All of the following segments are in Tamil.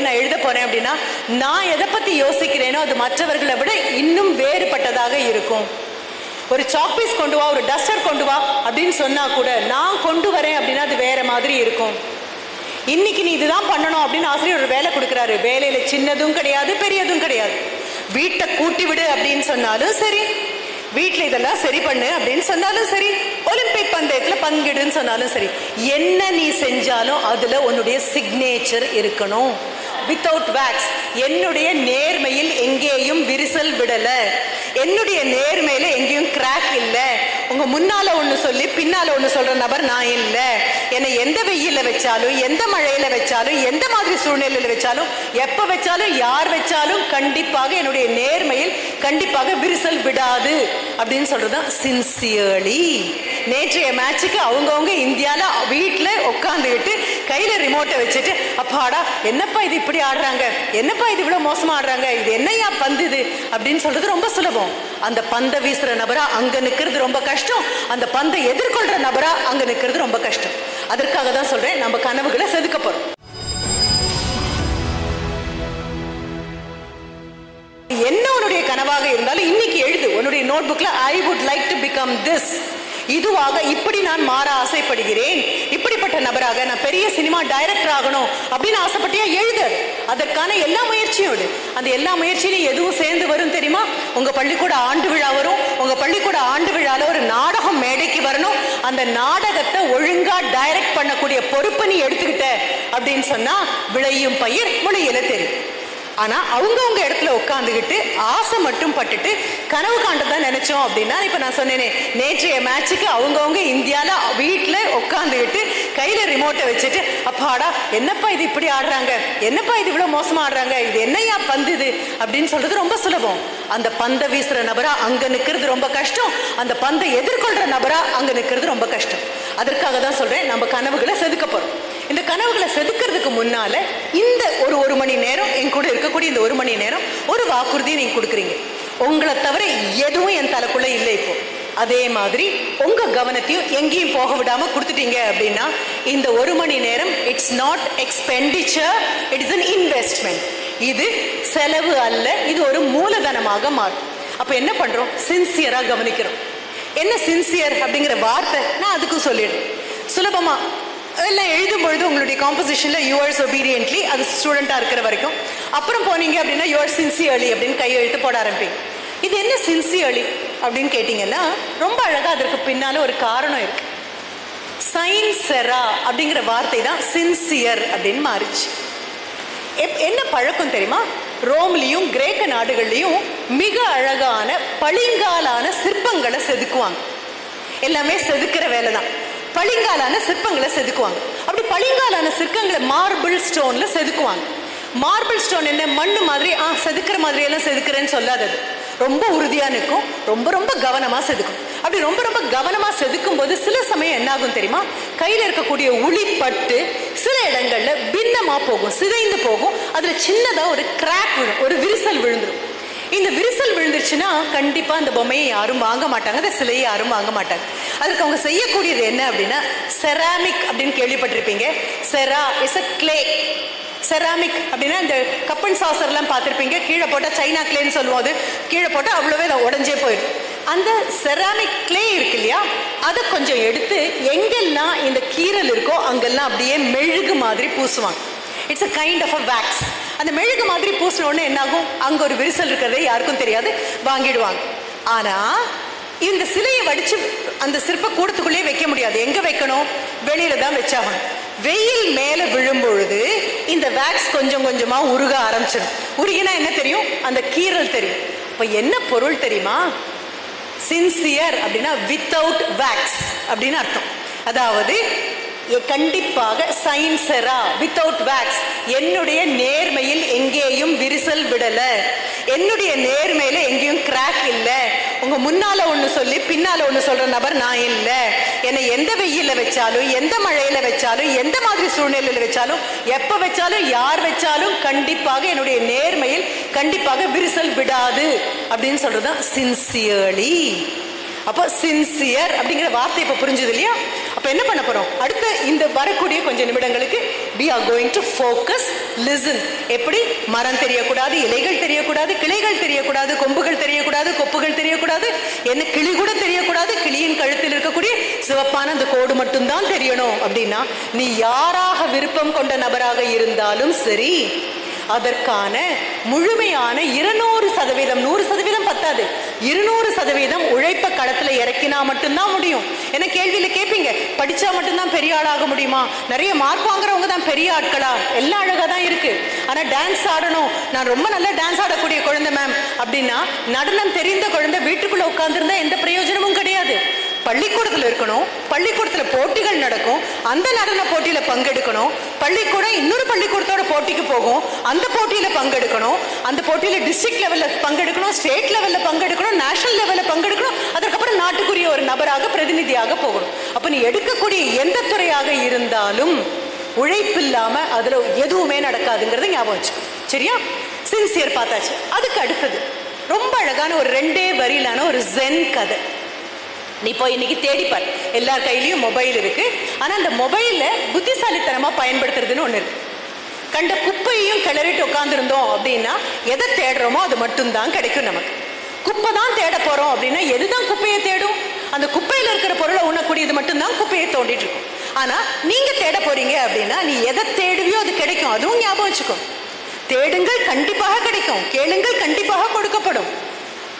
நான் எழுத போறேன் அப்படின்னா நான் எதை பத்தி யோசிக்கிறேனோ அது மற்றவர்களை விட இன்னும் வேறுபட்டதாக இருக்கும். ஒரு சாக் பீஸ் கொண்டு வா, ஒரு டஸ்டர் கொண்டு வா அப்படின்னு சொன்னா கூட நான் கொண்டு வரேன் அப்படின்னா அது வேற மாதிரி இருக்கும். இன்னைக்கு நீ இதுதான் பண்ணணும் அப்படின்னு ஆசிரியர் ஒரு வேலை கொடுக்குறாரு. வேலையில சின்னதும் கிடையாது பெரியதும் கிடையாது. வீட்டை கூட்டி விடு அப்படின்னு சொன்னாலும் சரி, வீட்டில் இதெல்லாம் சரி பண்ணு அப்படின்னு சொன்னாலும் சரி, ஒலிம்பிக் பந்தயத்தில் பங்கிடுன்னு சொன்னாலும் சரி, என்ன நீ செஞ்சாலும் அதுல உன்னுடைய சிக்னேச்சர் இருக்கணும். Without wax. என்னுடைய நேர்மையில் எங்கேயும் விரிசல் விடல, என்னுடைய நேர்மையில எங்கேயும் கிராக் இல்ல. உங்க முன்னால ஒண்ணு சொல்லி பின்னால ஒண்ணு சொல்ற நபர் நான் இல்ல. என்னை எந்த வெயில வச்சாலும், எந்த மழையில வச்சாலும், எந்த மாதிரி சூழ்நிலையில வச்சாலும், எப்ப வச்சாலும், யார் வச்சாலும் கண்டிப்பாக என்னுடைய நேர்மையில் கண்டிப்பாக விரிசல் விடாது அப்படின்னு சொல்றதுதான் சின்சியர்லி. நேற்றைய மேட்சுக்கு அவங்கவுங்க இந்தியால வீட்டுல உட்காந்துக்கிட்டு கையில ரிமோட்டை வச்சுட்டு அப்பாடா என்னப்பா இது இப்படி ஆடுறாங்க, என்னப்பா இது இவ்வளவு மோசமா ஆடுறாங்க, இது என்னையா பந்து இது அப்படின்னு சொல்றது ரொம்ப சுலபம். அந்த பந்தை வீசுற நபரா அங்க நிக்கிறது ரொம்ப கஷ்டம், அந்த பந்தை எதிர்கொள்ற நபரா அங்க நிக்கிறது ரொம்ப கஷ்டம். அதற்காக தான் சொல்றேன், நம்ம கனவுகளை செதுக்க போறோம். என்ன உன்னுடைய கனவாக இருந்தாலும் இன்னைக்கு எழுது உன்னுடைய நோட் புக்ல. I would like to become this. இதுவாக இப்படி நான் மாற ஆசைப்படுகிறேன், இப்படிப்பட்ட நபராக நான் பெரிய சினிமா டைரக்டர் ஆகணும் அப்படின்னு ஆசைப்பட்டியா எழுது. அதற்கான எல்லா முயற்சியும் எடு. அந்த எல்லா முயற்சியிலும் எதுவும் சேர்ந்து வரும் தெரியுமா? உங்க பள்ளிக்கூட ஆண்டு விழா வரும். உங்க பள்ளிக்கூட ஆண்டு விழால ஒரு நாடகம் மேடைக்கு வரணும். அந்த நாடகத்தை ஒழுங்கா டைரக்ட் பண்ணக்கூடிய பொறுப்பை நீ எடுத்துக்கிட்ட அப்படின்னு சொன்னா விளையும் பயிர் முளையில தெரியும். ஆனா அவங்கவுங்க இடத்துல உட்காந்துக்கிட்டு ஆசை மட்டும் பட்டுட்டு கனவு காண்டதான் நினைச்சோம் அப்படின்னா, இப்ப நான் சொன்னேனே நேற்றைய மேட்சுக்கு அவங்கவுங்க இந்தியால வீட்டுல உட்காந்துக்கிட்டு கையில ரிமோட்டை வச்சுட்டு அப்பாடா என்னப்பா இது இப்படி ஆடுறாங்க, என்னப்பா இது இவ்வளவு மோசமா ஆடுறாங்க, இது என்னையா பந்து இது அப்படின்னு சொல்றது ரொம்ப சுலபம். அந்த பந்தை வீசுற நபரா அங்க நிக்கிறது ரொம்ப கஷ்டம், அந்த பந்தை எதிர்கொள்ற நபரா அங்க நிக்கிறது ரொம்ப கஷ்டம். அதற்காக தான் சொல்றேன், நம்ம கனவுகளை செதுக்க போறோம். இந்த கனவுகளை செதுக்கிறதுக்கு முன்னால இந்த ஒரு மணி நேரம் என் கூட இருக்கக்கூடிய இந்த ஒரு மணி நேரம் ஒரு வாக்குறுதியை நீங்க கொடுக்குறீங்க. உங்களை தவிர எதுவும் என் தலைக்குள்ள இல்லை இப்போ. அதே மாதிரி உங்க கவனத்தையும் எங்கேயும் போக விடாம கொடுத்துட்டீங்க அப்படின்னா இந்த ஒரு மணி நேரம் it's not expenditure, it is an investment. இது செலவு அல்ல, இது ஒரு மூலதனமாக மாறும். அப்ப என்ன பண்றோம்? சின்சியரா கவனிக்கிறோம். என்ன சின்சியர் அப்படிங்கிற வார்த்தை நான் அதுக்கும் சொல்லிடுறேன் சுலபமா. எல்லாம் எழுதும் பொழுது உங்களுடைய காம்போசிஷன்ல யுவர்ஸ் ஒபீடியன்ட்லி, அது ஸ்டூடெண்டா இருக்கிற வரைக்கும். அப்புறம் போனீங்க அப்படின்னா யுவர் சின்சியர்லி அப்படின்னு கையெழுத்து போட ஆரம்பிப்பீங்க. இது என்ன சின்சியர்லி அப்படின்னு கேட்டீங்கன்னா ரொம்ப அழகா அதற்கு பின்னால ஒரு காரணம் இருக்கு. சைன்செரா அப்படிங்கிற வார்த்தை தான் சின்சியர் அப்படின்னு மாறிச்சு. என்ன பழக்கம் தெரியுமா? ரோம்லயும் கிரேக்க நாடுகள்லயும் மிக அழகான பளிங்காலான சிற்பங்களை செதுக்குவாங்க. எல்லாமே செதுக்கிற வேலை தான். பளிங்காலான சிற்பங்களை செதுக்குவாங்க. அப்படி பளிங்காலான சிற்பங்களை மார்பிள் ஸ்டோன்ல செதுக்குவாங்க. மார்பிள் ஸ்டோன் என்ன மண்ணு மாதிரி செதுக்கிற மாதிரி எல்லாம் செதுக்கிறேன்னு சொல்லாதது. ரொம்ப உறுதியா நிற்கும், ரொம்ப ரொம்ப கவனமா செதுக்கும். அப்படி ரொம்ப ரொம்ப கவனமா செதுக்கும் போது சில சமயம் என்ன ஆகும் தெரியுமா? கையில இருக்கக்கூடிய உளிப்பட்டு சில இடங்கள்ல பின்னமா போகும், சிதைந்து போகும். அதுல சின்னதா ஒரு கிராக் விழும், ஒரு விரிசல் விழுந்துடும். இந்த விரிசல் விழுந்துருச்சுன்னா கண்டிப்பா அந்த பொம்மையை யாரும் வாங்க மாட்டாங்க, அந்த சிலையை யாரும் வாங்க மாட்டாங்க. அதுக்கு அவங்க செய்யக்கூடியது என்ன அப்படின்னா செராமிக் அப்படின்னு கேள்விப்பட்டிருப்பீங்க. செரா இஸ் a clay. செராமிக் அப்படின்னா இந்த கப் அண்ட் சாசர் எல்லாம் பார்த்திருப்பீங்க. கீழே போட்டா சைனா கிளேன்னு சொல்லுவோம். அது கீழே போட்டா அவ்வளவே உடஞ்சே போயிடும். அந்த செராமிக் கிளே இருக்கு இல்லையா, அதை கொஞ்சம் எடுத்து எங்கெல்லாம் இந்த கீரல் இருக்கோ அங்கெல்லாம் அப்படியே மெழுகு மாதிரி பூசுவாங்க. It's a kind of a wax. அந்த மெழுகு மாதிரி பூசின உடனே என்னாகும்? அங்க ஒரு விரிசல் இருக்கிறதே யாருக்கும் தெரியாது, வாங்கிடுவாங்க. ஆனா இந்த சிலையை வடிச்சு அந்த சிற்ப கூடத்துக்குள்ளே வைக்க முடியாது. எங்க வைக்கணும்? வெளியில தான் வச்சாகணும். வெயில் மேல விழும் பொழுது இந்த வேக்ஸ் கொஞ்சம் கொஞ்சமா உருக ஆரம்பிச்சிடும். உருகினா என்ன தெரியும்? அந்த கீரல் தெரியும். அப்ப என்ன பொருள் தெரியுமா? சின்சியர் அப்படின்னா வித்தவுட் வேக்ஸ் அப்படின்னு அர்த்தம். அதாவது கண்டிப்பாக சைன்செரா வித்தவுட் வேக்ஸ். என்னுடைய நேர்மையில் எங்கேயும் விரிசல் விடல, என்னுடைய நேர்மையில எங்கேயும் கிராக் இல்ல. உங்க முன்னால ஒண்ணு சொல்லி பின்னால ஒண்ணு சொல்ற நபர் நான் இல்ல. என்னை எந்த வெயில வச்சாலும், எந்த மழையில வச்சாலும், எந்த மாதிரி சூழ்நிலையில வச்சாலும், எப்ப வச்சாலும், யார் வச்சாலும் கண்டிப்பாக என்னுடைய நேர்மையில் கண்டிப்பாக விரிசல் விடாது அப்படின்னு சொல்றதுதான் சின்சியர்லி. அப்போ சின்சியர் அப்படிங்கிற வார்த்தை இப்ப புரிஞ்சது இல்லையா? அப்ப என்ன பண்ண போறோம்? அடுத்த இந்த வரக்கூடிய கொஞ்சம் நிமிடங்களுக்கு we are going to focus, listen. எப்படி மரம் தெரியக்கூடாது, இலைகள் தெரியக்கூடாது, கிளைகள் தெரியக்கூடாது, கொம்புகள் தெரியக்கூடாது, கொப்புகள் தெரியக்கூடாது, என்ன கிளி கூட தெரியக்கூடாது, கிளியின் கழுத்தில் இருக்கக்கூடிய சிவப்பான அந்த கோடு மட்டும்தான் தெரியணும் அப்படின்னா நீ யாராக விருப்பம் கொண்ட நபராக இருந்தாலும் சரி, அதற்கான முழுமையான 200%, 100% பத்தாது, 200% உழைப்ப களத்துல இறக்கினா மட்டும்தான் முடியும். என்ன கேள்வியில கேட்பீங்க, படிச்சா மட்டும்தான் பெரிய ஆளாக முடியுமா? நிறைய மார்க் வாங்குறவங்க தான் பெரிய ஆட்களா? எல்லாம் அழகா தான் இருக்கு. ஆனா டான்ஸ் ஆடணும், நான் ரொம்ப நல்லா டான்ஸ் ஆடக்கூடிய குழந்தை மேம் அப்படின்னா நடனம் தெரிந்த குழந்தை வீட்டுக்குள்ள உட்கார்ந்துருந்தா எந்த பிரயோஜனமும் கிடையாது. பள்ளிக்கூடத்துல இருக்கணும், பள்ளிக்கூடத்துல போட்டிகள் நடக்கும், அந்த நடன போட்டியில பங்கெடுக்கணும், பள்ளிக்கூடம் இன்னொரு பள்ளிக்கூடத்தோட போட்டிக்கு போகும், அந்த போட்டியில பங்கெடுக்கணும், அந்த போட்டியில டிஸ்ட்ரிக்ட் லெவல்ல பங்கெடுக்கணும், ஸ்டேட் லெவல்ல பங்கெடுக்கணும், நேஷனல் லெவல்ல பங்கெடுக்கணும், அதுக்கப்புறம் நாட்டுக்குரிய ஒரு நபராக பிரதிநிதியாக போகணும். அப்ப நீ எடுக்கக்கூடிய எந்த துறையாக இருந்தாலும் உழைப்பில்லாம அதுல எதுவுமே நடக்காதுங்கிறத ஞாபகம் வச்சு. சரியா? சின்சியர் பார்த்தாச்சு. அதுக்கு அடுத்தது ரொம்ப அழகான ஒரு 2 வரியிலான ஒரு ஜென் கதை. நீ போய் இன்னைக்கு தேடிப்பார், எல்லார் கையிலயும் மொபைல் இருக்கு. ஆனா அந்த மொபைல்ல புத்திசாலித்தனமா பயன்படுத்துறதுன்னு ஒண்ணு இருக்கு. கண்ட குப்பையும் கிளறிட்டு உட்கார்ந்துருந்தோம் அப்படின்னா எதை தேடுறோமோ அது மட்டும்தான் கிடைக்கும் நமக்கு. குப்பை தான் தேட போறோம் அப்படின்னா எதுதான் குப்பையை தேடும்? அந்த குப்பையில இருக்கிற பொருளை உண்ணக்கூடியது மட்டும்தான் குப்பையை தோண்டிட்டு இருக்கும். ஆனா நீங்க தேட போறீங்க அப்படின்னா நீ எதை தேடுவியோ அது கிடைக்கும். அதுவும் ஞாபகம் வச்சுக்கோ. தேடுங்கள் கண்டிப்பாக கிடைக்கும், கேளுங்கள் கண்டிப்பாக கொடுக்கப்படும்.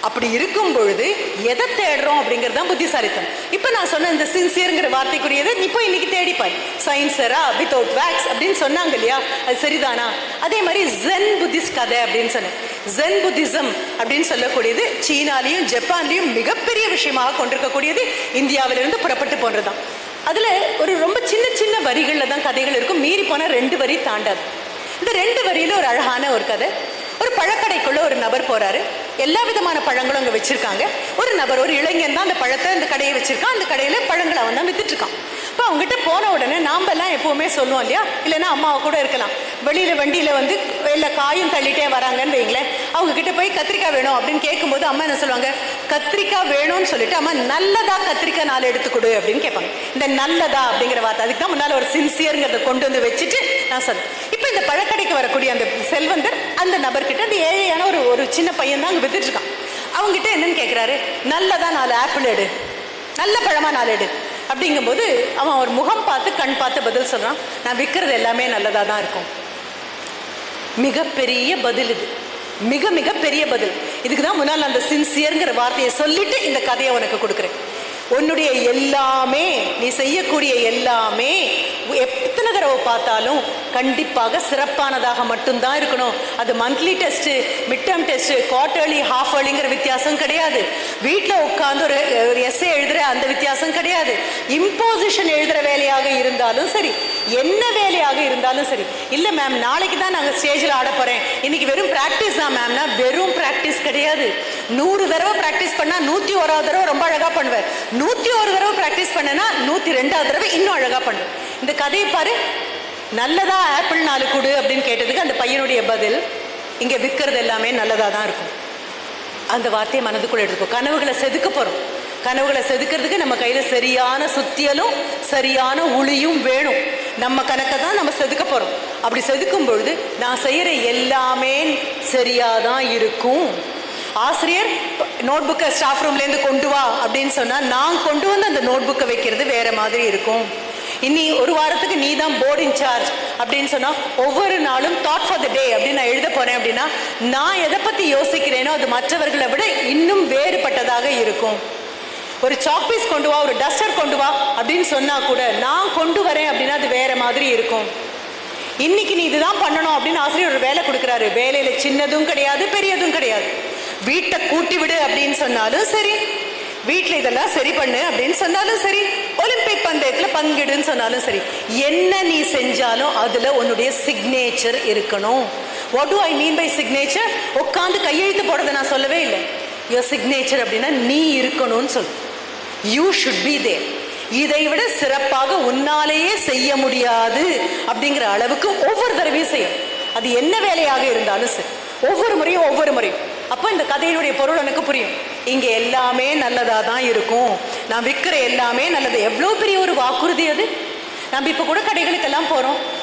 அப்படி இருக்கும் பொழுது எதை தேடுறோம் அப்படிங்கிறது தான் புத்திசாலித்தனம். இப்ப நான் சொன்ன இந்த சின்சியர்ங்கிற வார்த்தைக்குரியது இப்போ இன்னைக்கு தேடிப்பாய். சயின்ஸரா வித்தவுட் வேக்ஸ் அப்படின்னு சொன்னாங்க இல்லையா, அது சரிதானா? அதே மாதிரி ஜென் புத்திஸ்ட் கதை அப்படின்னு சொன்னேன். ஜென் புத்திசம் அப்படின்னு சொல்லக்கூடியது சீனாலையும் ஜப்பான்லையும் மிகப்பெரிய விஷயமாக கொண்டிருக்கக்கூடியது, இந்தியாவிலிருந்து புறப்பட்டு போன்றதுதான். அதுல ஒரு ரொம்ப சின்ன சின்ன வரிகள்ல தான் கதைகள் இருக்கும், மீறி போனா 2 வரி தாண்டாது. இந்த 2 வரியில ஒரு அழகான ஒரு கதை. ஒரு பழக்கடைக்குள்ள ஒரு நபர் போறாரு, எல்லா விதமான பழங்களும் அங்க வச்சிருக்காங்க. ஒரு நபர், ஒரு இளைஞன் தான் அந்த பழத்தை அந்த கடையை வச்சிருக்கான். அந்த கடையில பழங்களை அவன் தான் வித்துட்டு இருக்கான். இப்போ அவங்ககிட்ட போன உடனே நாம எல்லாம் எப்பவுமே சொல்லுவோம் இல்லையா, இல்லைன்னா அம்மாவை கூட இருக்கலாம், வெளியில வண்டியில வந்து எல்லா காயும் தள்ளிட்டே வராங்கன்னு வைங்களேன், அவங்க கிட்ட போய் கத்திரிக்காய் வேணும் அப்படின்னு கேட்கும்போது அம்மா என்ன சொல்லுவாங்க, கத்திரிக்காய் வேணும்னு சொல்லிட்டு அம்மா நல்லதா கத்திரிக்காய் 4 எடுத்து கொடு அப்படின்னு கேட்பாங்க. இந்த நல்லதா அப்படிங்கிற வார்த்தை அதுக்கு தான் முன்னால ஒரு சின்சியர்ங்கிறத கொண்டு வந்து வச்சுட்டு நான் சொல்றேன். இப்போ இந்த பழக்கடைக்கு வரக்கூடிய அந்த செல்வந்தர் அந்த நபர்கிட்ட, அந்த ஏழையான ஒரு சின்ன பையன் தான் அங்கே வித்துட்டு இருக்கான். அவங்ககிட்ட என்னன்னு கேட்கிறாரு, நல்லதா 4 ஆப்பிள் எடு, நல்ல பழமா 4 எடு அப்படிங்கும்போது அவன் ஒரு முகம் பார்த்து கண் பார்த்து பதில் சொல்றான், நான் விற்கிறது எல்லாமே நல்லதா தான் இருக்கும். மிகப்பெரிய பதில் இது, மிக மிக பெரிய பதில். இதுக்கு தான் முன்னால் அந்த சின்சியர்ங்கிற வார்த்தையை சொல்லிட்டு இந்த கதையை உனக்கு கொடுக்குறேன். உன்னுடைய எல்லாமே, நீ செய்யக்கூடிய எல்லாமே எத்தனை தடவை பார்த்தாலும் கண்டிப்பாக சிறப்பானதாக மட்டும்தான் இருக்கணும். அது monthly test, mid term test, quarterly, half ஏர்லிங்கிற வித்தியாசம் கிடையாது. வீட்டில் உட்காந்து ஒரு எஸ்ஸே எழுதுற அந்த வித்தியாசம் கிடையாது. இம்போசிஷன் எழுதுற வேலையாக இருந்தாலும் சரி, என்ன வேலையாக இருந்தாலும் சரி. இல்லை மேம் நாளைக்கு தான் நாங்கள் ஸ்டேஜில் ஆட போறேன், இன்னைக்கு வெறும் பிராக்டிஸ் தான் மேம்னா வெறும் பிராக்டிஸ் கிடையாது. 100 தடவை பிராக்டிஸ் பண்ணா 101வது தடவை ரொம்ப அழகா பண்ணுவேன். 101 தடவை பிராக்டிஸ் பண்ணனா 102வது தடவை இன்னும் அழகா பண்ணுவேன். இந்த கதையை பாரு, நல்லதா ஆப்பிள் 4 கொடு அப்படின்னு கேட்டதுக்கு அந்த பையனுடைய பதில், இங்க விற்கிறது எல்லாமே நல்லதா தான் இருக்கும். அந்த வார்த்தையை மனதுக்குள்ள எடுத்துக்கோ. கனவுகளை செதுக்க போறோம். கனவுகளை செதுக்கிறதுக்கு நம்ம கையில சரியான சுத்தியலும் சரியான உளியும் வேணும். நம்ம கணக்கை தான் நம்ம செதுக்க போறோம். அப்படி செதுக்கும் பொழுது நான் செய்யற எல்லாமே சரியாதான் இருக்கும். ஆசிரியர் நோட் புக்கை ஸ்டாஃப் ரூம்ல இருந்து கொண்டு வா அப்படின்னு சொன்னா நான் கொண்டு வந்து அந்த நோட் புக்கை வைக்கிறது வேற மாதிரி இருக்கும். இனி ஒரு வாரத்துக்கு நீ தான் போர்டு இன்சார்ஜ் அப்படின்னு சொன்னா ஒவ்வொரு நாளும் தாட் ஃபார் த டே அப்படின்னு நான் எழுத போறேன் அப்படின்னா நான் எதை பத்தி யோசிக்கிறேனோ அது மற்றவர்களை விட இன்னும் வேறுபட்டதாக இருக்கும். ஒரு சாக் பீஸ் கொண்டு வா, ஒரு டஸ்டர் கொண்டு வா அப்படின்னு சொன்னா கூட நான் கொண்டு வரேன் அப்படின்னா அது வேற மாதிரி இருக்கும். இன்னைக்கு நீ இதுதான் பண்ணணும் அப்படின்னு ஆசிரியர் ஒரு வேலை கொடுக்குறாரு. வேலையில சின்னதும் கிடையாது பெரியதும் கிடையாது. வீட்டை கூட்டி விடு அப்படின்னு சொன்னாலும் சரி, வீட்டில் இதெல்லாம் சரி பண்ணு அப்படின்னு சொன்னாலும் சரி, ஒலிம்பிக் பந்தயத்துல பங்கெடுன்னு சொன்னாலும் சரி, என்ன நீ செஞ்சாலும் அதுல உன்னுடைய சிக்னேச்சர் இருக்கணும். What do I mean by signature? உட்காந்து கையெழுத்து போடுறத நான் சொல்லவே இல்லை. யுவர் சிக்னேச்சர் அப்படின்னா நீ இருக்கணும்னு சொல்லு. You should be there. இதை விட சிறப்பாக உன்னாலேயே செய்ய முடியாது அப்படிங்கிற அளவுக்கு ஒவ்வொரு தடவையும் செய்யும். அது என்ன வேலையாக இருந்தாலும் சரி, ஒவ்வொரு முறையும். அப்போ இந்த கதையினுடைய பொருள் எனக்கு புரியும். இங்க எல்லாமே நல்லதா தான் இருக்கும், நான் விற்கிற எல்லாமே நல்லது. எவ்வளவு பெரிய ஒரு வாக்குறுதி அது. நம்ம இப்ப கூட கடைகளுக்கெல்லாம்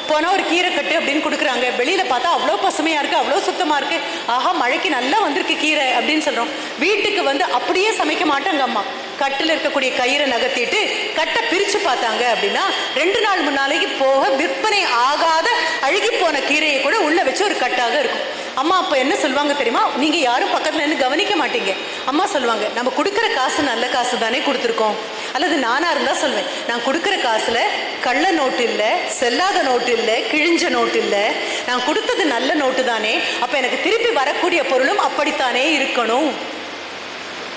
போனா ஒரு கீரை கட்டு அப்படின்னு கொடுக்குறாங்க. வெளியில பார்த்தா அவ்வளோ பசுமையா இருக்கு, அவ்வளோ சுத்தமா இருக்கு. ஆஹா, மழைக்கு நல்லா வந்திருக்கு கீரை அப்படின்னு சொல்றோம். வீட்டுக்கு வந்து அப்படியே சமைக்க மாட்டாங்க அம்மா. கட்டில் இருக்கக்கூடிய கயிறை நகர்த்திட்டு கட்டை பிரிச்சு பார்த்தாங்க அப்படின்னா 2 நாள் 3 நாளைக்கு போக விற்பனை ஆகாத அழுகி போன கீரையை கூட உள்ள வச்சு ஒரு கட்டாக இருக்கும். அம்மா அப்ப என்ன சொல்லுவாங்க தெரியுமா? நீங்க யாரும் பக்கத்துல இருந்து கவனிக்க மாட்டீங்க. அம்மா சொல்லுவாங்க, நம்ம கொடுக்குற காசு நல்ல காசு தானே கொடுத்துருக்கோம். அல்லது நானா இருந்தா சொல்வேன், நான் கொடுக்குற காசுல கள்ள நோட்டு இல்ல, செல்லாத நோட்டு இல்ல, கிழிஞ்ச நோட்டு இல்ல, நான் கொடுத்தது நல்ல நோட்டு தானே, அப்ப எனக்கு திருப்பி வரக்கூடிய பொருளும் அப்படித்தானே இருக்கணும்.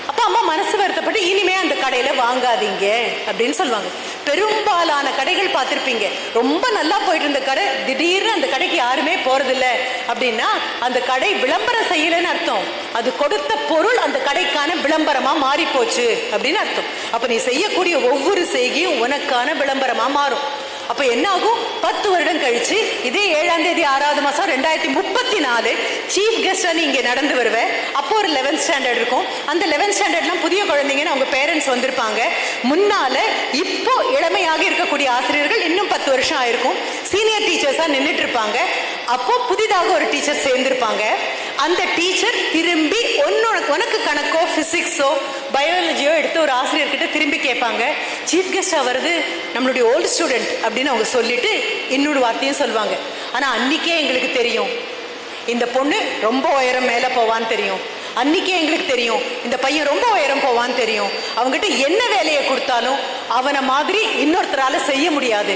அப்ப அம்மா மனசு வருத்தப்பட்டு இனிமே அந்த கடையில வாங்காதீங்க அப்படின்னு சொல்லுவாங்க. பெரும்பாலான கடைகள் பார்த்திருப்பீங்க, ரொம்ப நல்லா போயிட்டு இருந்த கடை திடீர்னு அந்த கடைக்கு யாருமே போறதில்லை அப்படின்னா அந்த கடை விளம்பரம் செய்யலன்னு அர்த்தம். அது கொடுத்த பொருள் அந்த கடைக்கான விளம்பரமா மாறி போச்சு அப்படின்னு அர்த்தம். அப்ப நீ செய்யக்கூடிய ஒவ்வொரு செய்கையும் உனக்கான விளம்பரமா மாறும். அப்ப என்ன ஆகும்? 10 வருடம் கழிச்சு இதே 7ஆம் தேதி 6வது மாசம் 2034 சீஃப் கெஸ்டா நீ இங்க நடந்து வருவ. அப்போ ஒரு 11th ஸ்டாண்டர்ட் இருக்கும். அந்த 11th ஸ்டாண்டர்ட்லாம் புதிய குழந்தைங்கன்னு அவங்க பேரண்ட்ஸ் வந்திருப்பாங்க. முன்னால இப்போ இளமையாக இருக்கக்கூடிய ஆசிரியர்கள் இன்னும் 10 வருஷம் ஆயிருக்கும், சீனியர் டீச்சர்ஸா நின்றுட்டு இருப்பாங்க. அப்போ புதிதாக ஒரு டீச்சர் சேர்ந்திருப்பாங்க. அந்த டீச்சர் திரும்பி உனக்கு கணக்கோ பிசிக்ஸோ பயாலஜியோ எடுத்து ஒரு ஆசிரியர்கிட்ட திரும்பி கேட்பாங்க, சீஃப் கெஸ்டா வருது நம்மளுடைய ஓல்டு ஸ்டூடெண்ட் அப்படின்னு அவங்க சொல்லிட்டு இன்னொரு வார்த்தையும் சொல்லுவாங்க. ஆனா அன்னைக்கே எங்களுக்கு தெரியும் இந்த பொண்ணு ரொம்ப உயரம் மேல போவான்னு தெரியும். அன்னைக்கே எங்களுக்கு தெரியும் இந்த பையன் ரொம்ப உயரம் போவான்னு தெரியும். அவங்ககிட்ட என்ன வேலையை கொடுத்தாலும் அவனை மாதிரி இன்னொருத்தரால செய்ய முடியாது,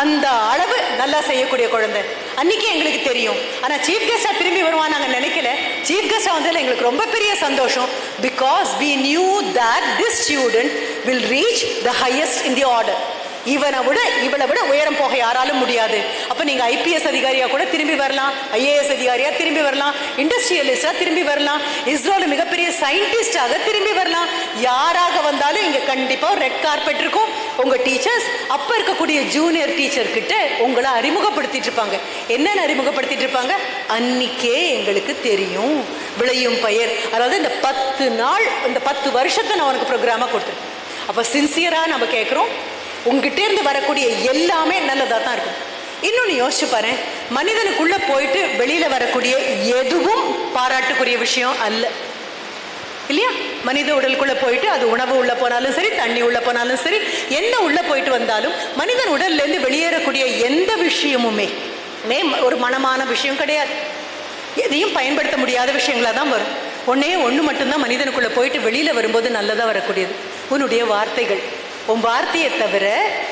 அந்த அளவு நல்லா செய்யக்கூடிய குழந்தை. அன்னைக்கு எங்களுக்கு தெரியும். ஆனா சீஃப் கெஸ்டா திரும்பி வருவான் நாங்க நினைக்கல. சீஃப் கெஸ்டா வந்ததுல எங்களுக்கு ரொம்ப பெரிய சந்தோஷம். Because we knew that this student will reach the highest in the order. இவளை விட உயரம் போக யாராலும் முடியாது. அப்ப நீங்க ஐபிஎஸ் அதிகாரியா கூட திரும்பி வரலாம், ஐஏஎஸ் அதிகாரியா திரும்பி வரலாம், இண்டஸ்ட்ரியலிஸ்டா திரும்பி வரலாம், இஸ்ரோல மிகப்பெரிய சயின்டிஸ்டாக திரும்பி வரலாம். யாராக வந்தாலும் இங்க கண்டிப்பா ரெட் கார்பெட் இருக்கும். உங்க டீச்சர்ஸ் அப்ப இருக்கக்கூடிய ஜூனியர் டீச்சர் கிட்ட உங்களை அறிமுகப்படுத்திட்டு இருப்பாங்க. என்னன்னு அறிமுகப்படுத்திட்டு இருப்பாங்க? அன்னைக்கே எங்களுக்கு தெரியும் விளையும் பயிர். அதாவது இந்த 10 நாள், இந்த 10 வருஷத்தை நான் உனக்கு ப்ரோக்ராமா கொடுத்துருக்கேன். அப்ப சின்சியரா நம்ம கேட்கிறோம், உங்ககிட்ட இருந்து வரக்கூடிய எல்லாமே நல்லதா தான் இருக்கும். இன்னொன்னு யோசிச்சு பாரு, மனிதனுக்குள்ள போயிட்டு வெளியில வரக்கூடிய எதுவும் பாராட்டுக்குரிய விஷயம் அல்ல, இல்லையா? மனித உடலுக்குள்ள போயிட்டு அது உணவு உள்ள போனாலும் சரி, தண்ணி உள்ள போனாலும் சரி, என்ன உள்ள போயிட்டு வந்தாலும் மனிதன் உடல்ல இருந்து வெளியேறக்கூடிய எந்த விஷயமுமே ஒரு மனமான விஷயம் கிடையாது. எதையும் பயன்படுத்த முடியாத விஷயங்களா தான் வரும். ஒண்ணு மட்டும்தான் மனிதனுக்குள்ள போயிட்டு வெளியில வரும்போது நல்லதா வரக்கூடியது, உன்னுடைய வார்த்தைகள். உன் வார்த்தையை தவிர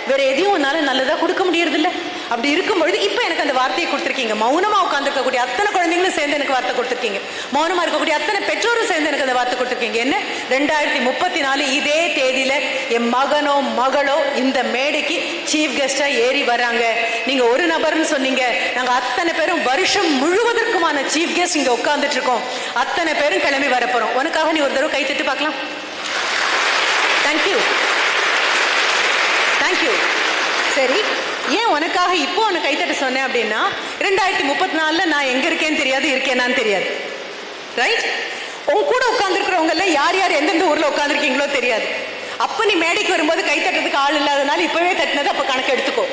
வேற எதையும் உன்னால நல்லதா கொடுக்க முடியறது இல்லை. அப்படி இருக்கும்பொழுது இப்ப எனக்கு அந்த வார்த்தையை கொடுத்துருக்கீங்க. மௌனமா உட்காந்துருக்கக்கூடிய அத்தனை குழந்தைங்களும் சேர்ந்து எனக்கு வார்த்தை கொடுத்துருக்கீங்க. மௌனமா இருக்கக்கூடிய அத்தனை பெற்றோரும் சேர்ந்து எனக்கு அந்த வார்த்தை கொடுத்துருக்கீங்க. என்ன 2034 இதே தேதியில என் மகனோ மகளோ இந்த மேடைக்கு சீஃப் கெஸ்டா ஏறி வர்றாங்க. நீங்க ஒரு நபர்னு சொன்னீங்க, நாங்க அத்தனை பேரும் வருஷம் முழுவதற்குமான சீஃப் கெஸ்ட் இங்க உட்கார்ந்துட்டு இருக்கோம். அத்தனை பேரும் கிளம்பி வரப்போறோம். உனக்காக நீ ஒரு தடவை கை தட்டி பார்க்கலாம். Thank you, thank you. சரி, ஏன் உனக்காக இப்போ உனக்கு கைத்தட்ட சொன்னேன் அப்படின்னா 2034 நான் எங்க இருக்கேன்னு தெரியாது, இருக்கேனான்னு தெரியாது. ரைட்? உங்க கூட உட்கார்ந்துருக்கிறவங்க எல்லாம் யார் யார் எந்தெந்த ஊர்ல உட்கார்ந்துருக்கீங்களோ தெரியாது. அப்ப நீ மேடைக்கு வரும்போது கை தட்டுறதுக்கு ஆள் இல்லாதனால இப்பவே தட்டினது அப்ப கணக்கு எடுத்துக்கோ.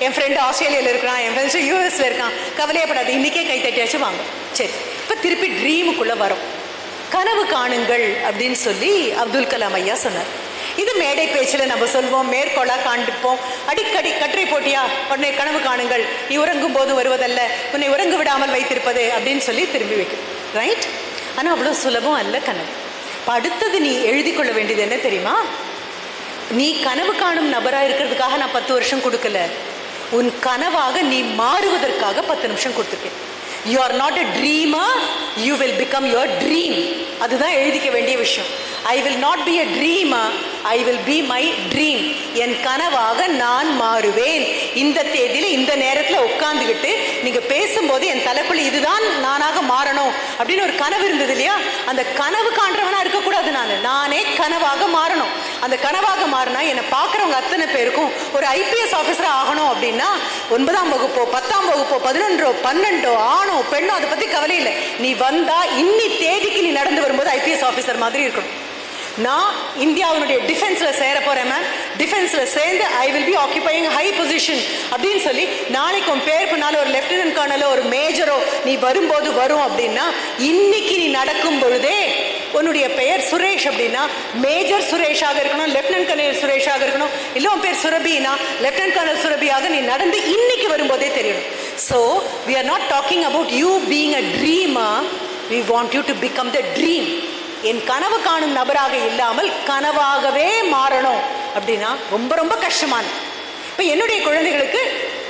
என் ஃப்ரெண்டு ஆஸ்திரேலியாவில் இருக்கான், என் ஃப்ரெண்ட்ஸ் யூஎஸ்ல இருக்கான், கவலையப்படாது, இன்னைக்கே கை தட்டியாச்சு வாங்க. சரி, இப்ப திருப்பி ட்ரீமுக்குள்ள வரும். கனவு காணுங்கள் அப்படின்னு சொல்லி அப்துல் கலாம் ஐயா சொன்னார். இது மேடை பேச்சுல நம்ம சொல்வோம், மேற்கோளா காண்பிப்போம். அடிக்கடி கட்டுரை போட்டியா, உடனே கனவு காணுங்கள், நீ உறங்கும் போது வருவதல்ல, உன்னை உறங்கு விடாமல் வைத்திருப்பது அப்படின்னு சொல்லி திரும்பி வைக்கும். ரைட்? ஆனா அவ்வளவு சுலபம் அல்ல கனவு. அடுத்தது நீ எழுதி கொள்ள வேண்டியது என்ன தெரியுமா? நீ கனவு காணும் நபரா இருக்கிறதுக்காக நான் 10 வருஷம் கொடுக்கல, உன் கனவாக நீ மாறுவதற்காக 10 நிமிஷம் கொடுத்துருக்கேன். You are not a dreamer, you will become your dream. அதுதான் எழுதிக்க வேண்டிய விஷயம். I will not be a dreamer, I will be my dream. என் கனவாக நான் மாறுவேன். இந்த தேதியில இந்த நேரத்துல உட்கார்ந்துகிட்டு நீங்க பேசும்போது என் தலைக்குள்ள இதுதான் நானாக மாறணும் அப்படின்னு ஒரு கனவு இருந்தது இல்லையா? அந்த கனவு காண்றவனா இருக்கக்கூடாது. நானே கனவாக மாறணும். அந்த கனவாக மாறினா என்னை பார்க்குறவங்க அத்தனை பேருக்கும் ஒரு ஐபிஎஸ் ஆஃபீஸர் ஆகணும் அப்படின்னா 9ஆம் வகுப்போ 10ஆம் வகுப்போ 11ஓ 12ஓ ஆணோ பெண்ணோ அதை பத்தி கவலை இல்லை. நீ வந்தா இன்னி தேதிக்கு நீ நடந்து வரும்போது ஐபிஎஸ் ஆஃபீஸர் மாதிரி இருக்கணும். நான் இந்தியாவுடைய டிஃபென்ஸ்ல சேர போறேன் மேம், டிஃபென்ஸ்ல சேர்ந்து I will be occupying high position அப்படின்னு சொல்லி நாளைக்கு உன் பேர் பின்னால ஒரு லெப்டினன்ட் கர்னலோ ஒரு மேஜரோ நீ வரும்போது வரும் அப்படின்னா, இன்னைக்கு நீ நடக்கும் பொழுதே உன்னுடைய பெயர் சுரேஷ் அப்படின்னா மேஜர் சுரேஷாக இருக்கணும், லெப்டினன்ட் கர்னல் சுரேஷாக இருக்கணும், இல்லை உன் பேர் சுரபினா லெப்டினன்ட் கர்னல் சுரபியாக நீ நடந்து இன்னைக்கு வரும்போதே தெரியணும். So we are not talking about you being a dreamer, we want you to become the dream. என் கனவு காணும் நபராக இல்லாமல் கனவாகவே மாறணும் அப்படின்னா ரொம்ப ரொம்ப கஷ்டமான. இப்போ என்னுடைய குழந்தைகளுக்கு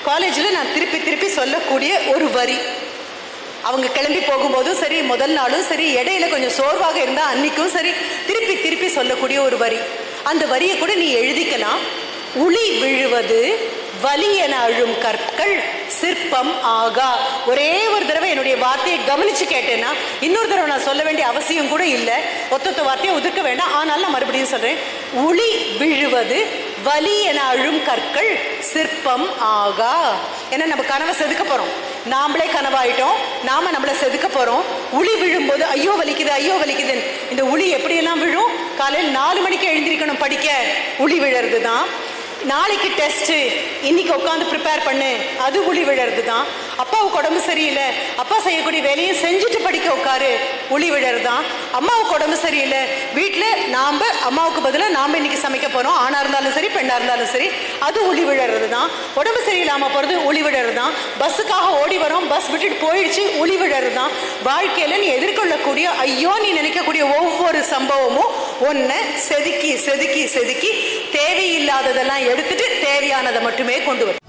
காலேஜில் நான் திருப்பி திருப்பி சொல்லக்கூடிய ஒரு வரி, அவங்க கிளம்பி போகும்போதும் சரி, முதல் நாளும் சரி, இடையில கொஞ்சம் சோர்வாக இருந்தால் அன்னைக்கும் சரி, திருப்பி திருப்பி சொல்லக்கூடிய ஒரு வரி. அந்த வரியை கூட நீ எழுதிக்கலாம். உளி விழுவது வலி என அழும் கற்கள் சிற்பம் ஆகா. ஒரே ஒரு தடவை என்னுடைய வார்த்தையை கவனிச்சு கேட்டேன்னா இன்னொரு தடவை நான் சொல்ல வேண்டிய அவசியம் கூட இல்லை. ஒத்த வார்த்தையை ஒதுக்க வேண்டாம். ஆனால் நான் மறுபடியும் சொல்றேன், உளி விழுவது வலி என அழும் கற்கள் சிற்பம் ஆகா. ஏன்னா நம்ம கனவை செதுக்க போறோம், நாமளே கனவாயிட்டோம், நாம நம்மளை செதுக்க போறோம். உளி விழும்போது ஐயோ வலிக்குது ஐயோ வலிக்குதுன்னு இந்த உளி எப்படியெல்லாம் விழும்? காலையில் 4 மணிக்கு எழுந்திருக்கணும் படிக்க, உளி விழறது தான். நாளைக்கு டெஸ்ட், இன்னைக்கு உட்காந்து ப்ரிப்பேர் பண்ணு, அது உளி விழறது தான். அப்பாவுக்கு உடம்பு சரியில்லை, அப்பா செய்யக்கூடிய வேலையை செஞ்சுட்டு படிக்க உட்காரு, உளி விழறது தான். அம்மாவுக்கு உடம்பு சரியில்லை, வீட்டில் நாம் அம்மாவுக்கு பதிலாக நாம் இன்னைக்கு சமைக்க போகிறோம், ஆணாக இருந்தாலும் சரி பெண்ணாக இருந்தாலும் சரி, அது உளி விழறது தான். உடம்பு சரியில்லாமல் போகிறது உளி விழறது தான். பஸ்ஸுக்காக ஓடி வரோம், பஸ் விட்டுட்டு போயிடுச்சு, உளி விழறது தான். வாழ்க்கையில் நீ எதிர்கொள்ளக்கூடிய ஐயோ நீ நினைக்கக்கூடிய ஒவ்வொரு சம்பவமும் ஒன்றை செதுக்கி செதுக்கி செதுக்கி தேவையில்லாததெல்லாம் எடுத்துட்டு தேவையானதை மட்டுமே கொண்டு வரும்.